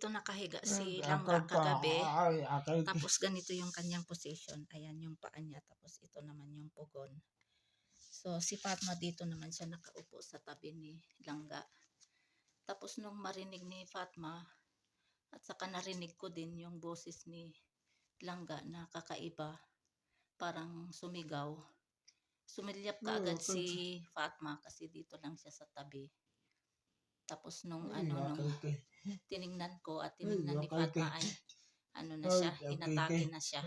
dito nakahiga si Langga kagabi. Tapos ganito yung kanyang position. Ayan yung paa niya. Tapos ito naman yung pugon. So si Fatma dito naman siya nakaupo sa tabi ni Langga. Tapos nung marinig ni Fatma at saka narinig ko din yung boses ni Langga na kakaiba, parang sumigaw. Sumilyap kaagad si Fatma kasi dito lang siya sa tabi. Tapos nung tiningnan ko at tiningnan ni Fatma ay na siya, inatake na siya.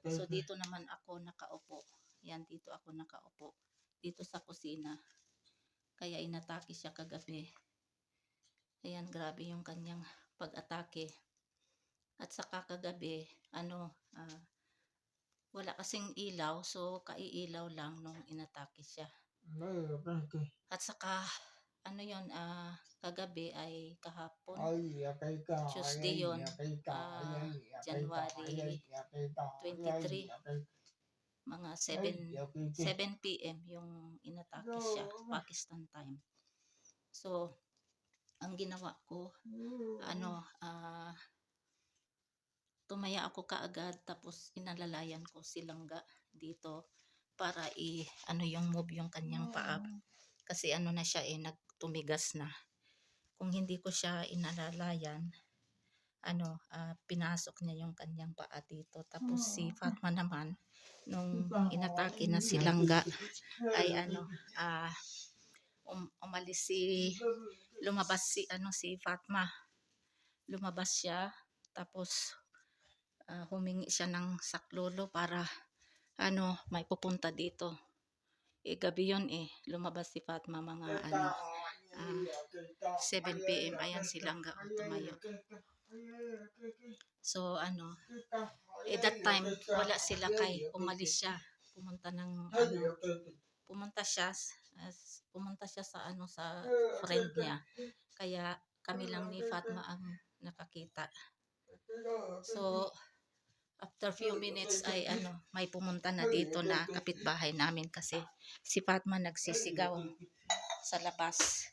So dito naman ako nakaupo. Yan, dito ako nakaupo. Dito sa kusina. Kaya inatake siya kagabi. Ayan, grabe yung kanyang pag-atake. At saka kagabi, wala kasing ilaw, so kaiilaw lang nung inatake siya. At saka, kagabi ay kahapon, Tuesday yun, January 23, mga 7 p.m. yung inatake siya, Pakistan time. So, ang ginawa ko, tumaya ako kaagad tapos inalalayan ko si Langga dito para yung move yung kanyang paa. Kasi na siya nagtumigas na. Kung hindi ko siya inalalayan, pinasok niya yung kanyang paa dito. Tapos si Fatma naman, nung inatake na si Langga, ay lumabas si Fatma. Lumabas siya, tapos humingi siya ng saklolo para may pupunta dito. Gabi yun lumabas si Fatma mga 7 p.m. Ayan si Langga tumayo. So that time wala sila kay umalis siya. Pumunta siya sa sa friend niya. Kaya kami lang ni Fatma ang nakakita. So after few minutes ay may pumunta na dito na kapitbahay namin kasi si Fatma nagsisigaw sa labas.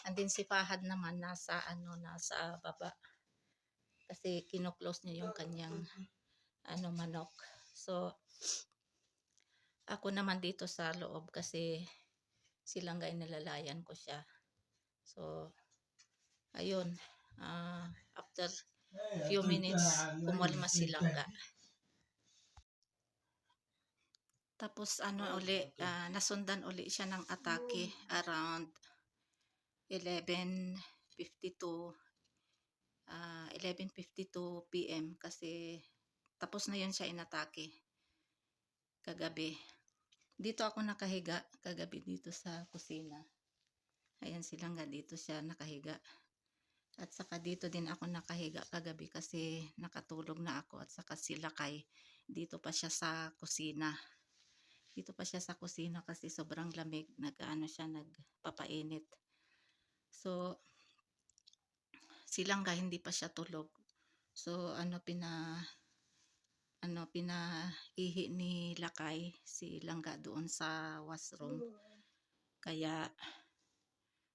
And then si Fahad naman nasa baba. Kasi kino-close niya yung kanyang manok. So ako naman dito sa loob kasi silang nalalayan ko siya. So ayun, after few minutes kumalma si Langga. Tapos nasundan uli siya ng atake around 11:52 p.m. kasi tapos na yun siya inatake kagabi. Dito ako nakahiga kagabi dito sa kusina. Ayan si Langga, dito siya nakahiga. At saka dito din ako nakahiga kagabi kasi nakatulog na ako. At saka si Lakay, dito pa siya sa kusina. Dito pa siya sa kusina kasi sobrang lamig. Nagpapainit. So, si Langga hindi pa siya tulog. So, pinaihi ni Lakay si Langga doon sa washroom. Kaya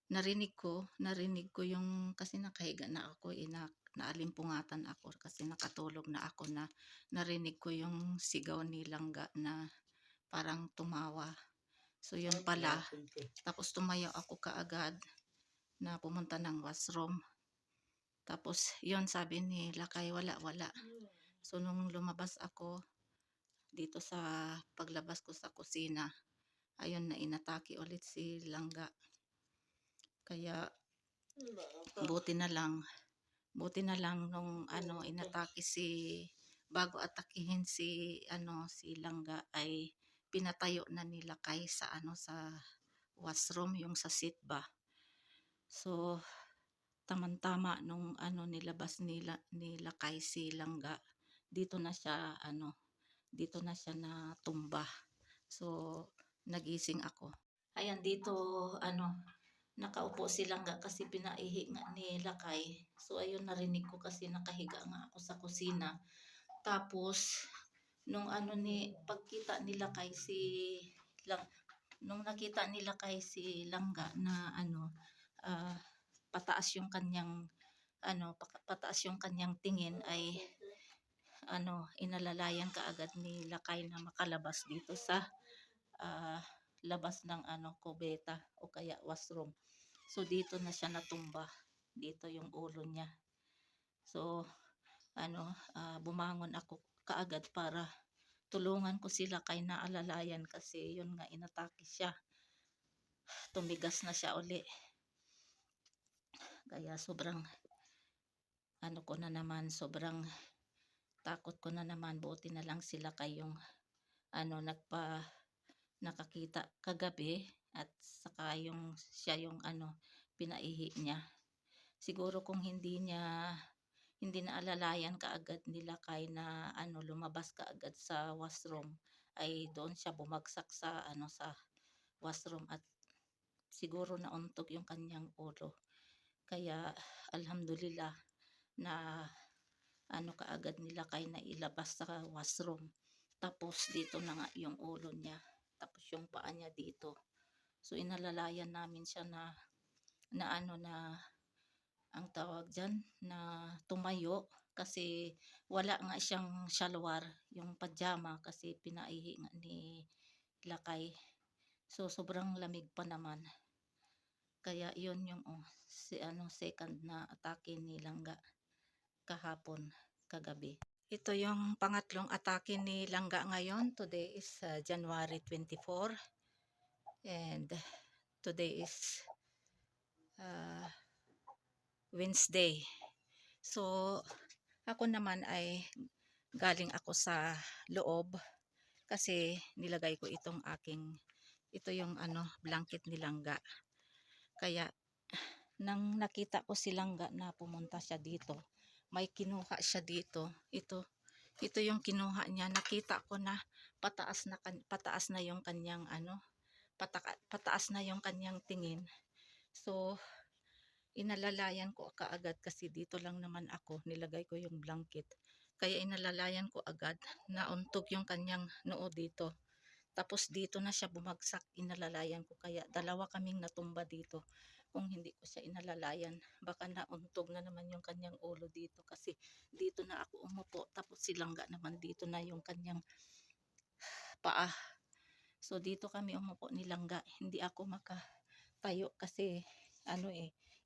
narinig ko yung kasi nakahiga na ako, naalimpungatan ako kasi nakatulog na ako na narinig ko yung sigaw ni Langga na parang tumawa. So yun pala. Tapos tumayo ako kaagad na pumunta ng washroom. Tapos yun sabi ni Lakay wala. So nung lumabas ako dito sa paglabas ko sa kusina, ayun na inatake ulit si Langga. Kaya buti na lang nung inatake bago atakihin si Langga ay pinatayo na ni Lakay sa washroom, yung sa seat ba. So tamang-tama nung nilabas ni Lakay si Langga, dito na siya natumba. So nagising ako. Ayan dito nakaupo si Langga kasi pinaihi nga ni Lakay. So ayun, narinig ko kasi nakahiga nga ako sa kusina. Tapos nung pagkita ni Lakay nung nakita ni Lakay si Langga na pataas yung kanyang pataas yung kanyang tingin ay inalalayan kaagad ni Lakay na makalabas dito sa ah, labas ng kubeta o kaya washroom. So dito na siya natumba. Dito yung ulo niya. So bumangon ako kaagad para tulungan ko sila kay naalalayan kasi yun nga inatake siya. Tumigas na siya uli. Kaya sobrang sobrang takot ko na naman. Buti na lang sila kayong nakakita kagabi at saka yung siya yung pinaihi niya. Siguro kung hindi naalalayan kaagad nila kay na lumabas kaagad sa washroom ay doon siya bumagsak sa sa washroom at siguro nauntog yung kanyang ulo. Kaya alhamdulillah na kaagad nila kay na ilabas sa washroom. Tapos dito na nga yung ulo niya. Tapos yung paa niya dito. So inalalayan namin siya na ang tawag dyan na tumayo kasi wala nga siyang shalwar, yung pajama kasi pinaihi nga ni Lakay. So sobrang lamig pa naman. Kaya yun yung second na atake ni Langga kahapon, kagabi. Ito yung pangatlong atake ni Langga ngayon. Today is January 24 and today is Wednesday. So ako naman ay galing ako sa loob kasi nilagay ko ito yung blanket ni Langga. Kaya nang nakita ko si Langga na pumunta siya dito, may kinuha siya dito. Ito yung kinuha niya. Nakita ko na pataas na yung kanyang pataas na yung kanyang tingin. So inalalayan ko kaagad kasi dito lang naman ako, nilagay ko yung blanket. Kaya inalalayan ko agad na untog yung kanyang noo dito. Tapos dito na siya bumagsak, inalalayan ko. Kaya dalawa kaming natumba dito. Kung hindi ko siya inalalayan, baka nauntog na naman yung kanyang ulo dito. Kasi dito na ako umupo. Tapos si Langga naman dito na yung kanyang paa. So dito kami umupo ni Langga. Hindi ako makatayo kasi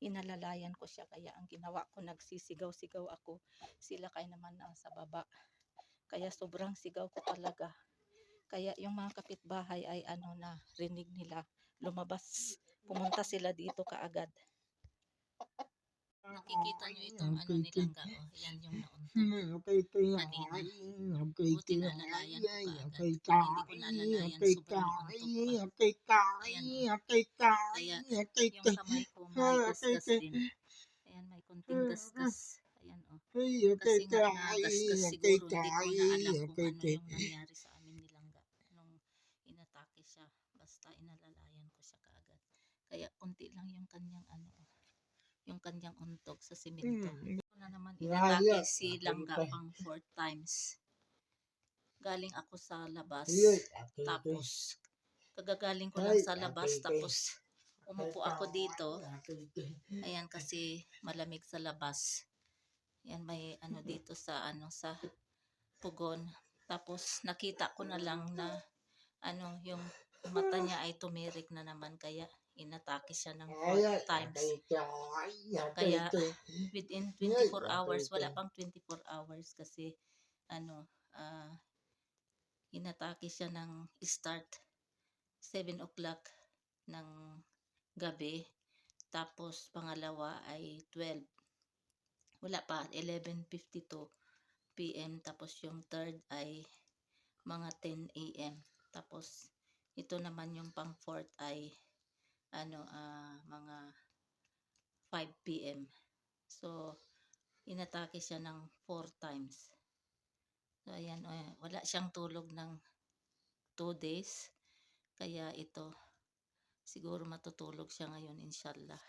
inalalayan ko siya. Kaya ang ginawa ko, nagsisigaw-sigaw ako. Sila kay naman sa baba. Kaya sobrang sigaw ko talaga. Kaya yung mga kapitbahay ay na rinig nila, lumabas, pumunta sila dito kaagad. Nakikita nyo itong ni Langga, yan yung nauntog kanina. Buti naalalayan ko kaagad. Kung hindi ko naalalayan, sobrang untog pa. Ayan kaya yung kamay ko may gasgas din. Ayan, may konting gasgas. Ayan kasi nga nagasgas siguro, hindi ko na alam kung ano yung nangyari sa amin ni Langga nung inatake siya. Basta inalalayan ko siya kaagad. Kaya konti lang yung kanyang yung kanyang untog sa simento. Ito na naman inatake si Langga pang 4 times. Galing ako sa labas, tapos kagagaling ko lang sa labas, tapos umupo ako dito. Ayan kasi malamig sa labas. Yan may dito sa sa pugon. Tapos nakita ko na lang na yung mata niya ay tumirik na naman, kaya inatake siya ng 4 times. Kaya within 24 hours, wala pang 24 hours kasi inatake siya ng start 7 o'clock ng gabi. Tapos pangalawa ay 12. Wala pa, 11:52 PM. Tapos yung third ay mga 10 AM. Tapos ito naman yung pang fourth ay mga 5 PM. So inatake siya ng 4 times. So ayan, wala siyang tulog ng 2 days. Kaya ito siguro matutulog siya ngayon, inshallah.